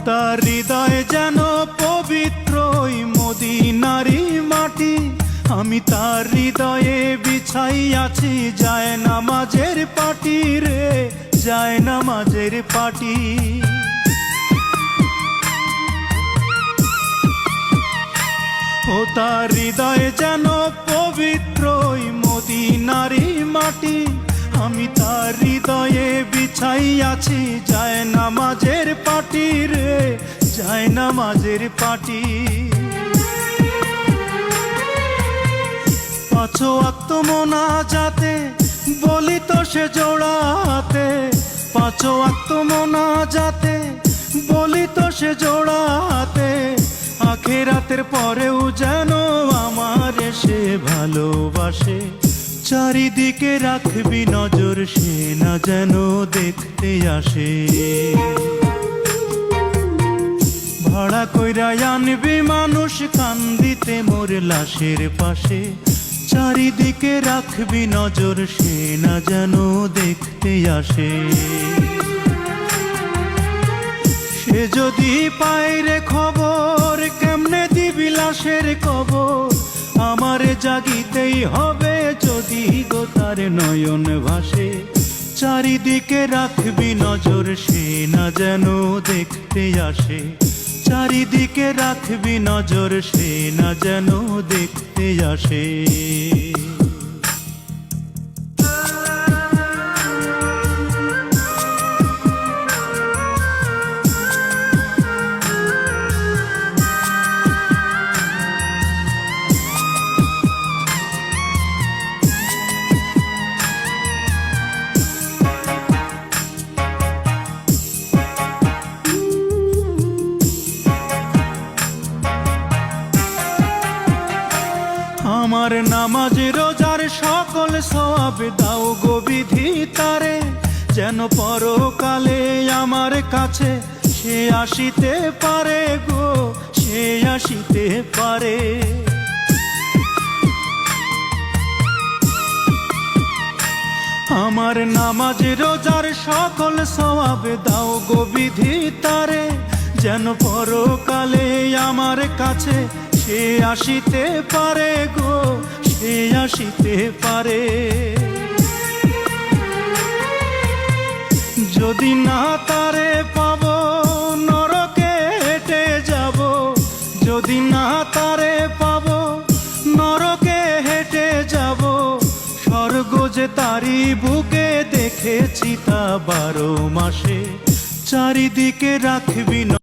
তার হৃদয় যেন পবিত্র ওই মদিনারি মাটি। আমি তার হৃদয়ে বিছাই আছি যায় নামাজের পাটি রে, যায় নামাজের পাটি। ও তার হৃদয় যেন পবিত্র ওই মদিনারি মাটি। আমি তার হৃদয়ে বিছাই আছি যায় নামাজের পাটি রে, যায় নামাজের পাটি। পাঁচ ওয়াক্ত মোনাজাতে বলি তো সে জোড়াতে, পাঁচ ওয়াক্ত মোনাজাতে বলি তো সে জোড়াতে। আখিরাতের পরেও যেন আমার সে ভালোবাসে। চারিদিকে রাখবি নজর সে না যেন দেখতে আসে। ভাড়া কইরা আনবি মানুষ কান্দিতে মোর লাশের পাশে। চারিদিকে রাখবি নজর সে না যেন দেখতে আসে। সে যদি পায় রে খবর কেমনে দিবি লাশের কবর। আমারে জাগিতেই হবে যদি গো তার নয়ন ভাসে। চারিদিকে রাখবি নজর সে না যেন দেখতে আসে। চারিদিকে রাখবি নজর সে না যেন দেখতে আসে। আমার নামাজ রোজার সকল সওয়াব দাও গো বিধি তারে। যেন পরকালে আমার কাছে সে আসিতে পারে গো, সে আসিতে পারে। আমার নামাজ রোজার সকল সওয়াব দাও গো বিধি তারে। যেন পরকালে আমার কাছে সে আসিতে পারে গো, সে আসিতে পারে। যদি না তারে পাব নরকে হেঁটে যাব। যদি না তারে পাব নরকে হেঁটে যাব। স্বর্গ যে তারি বুকে দেখেছি তা 12 মাসে। চারিদিকে রাখবি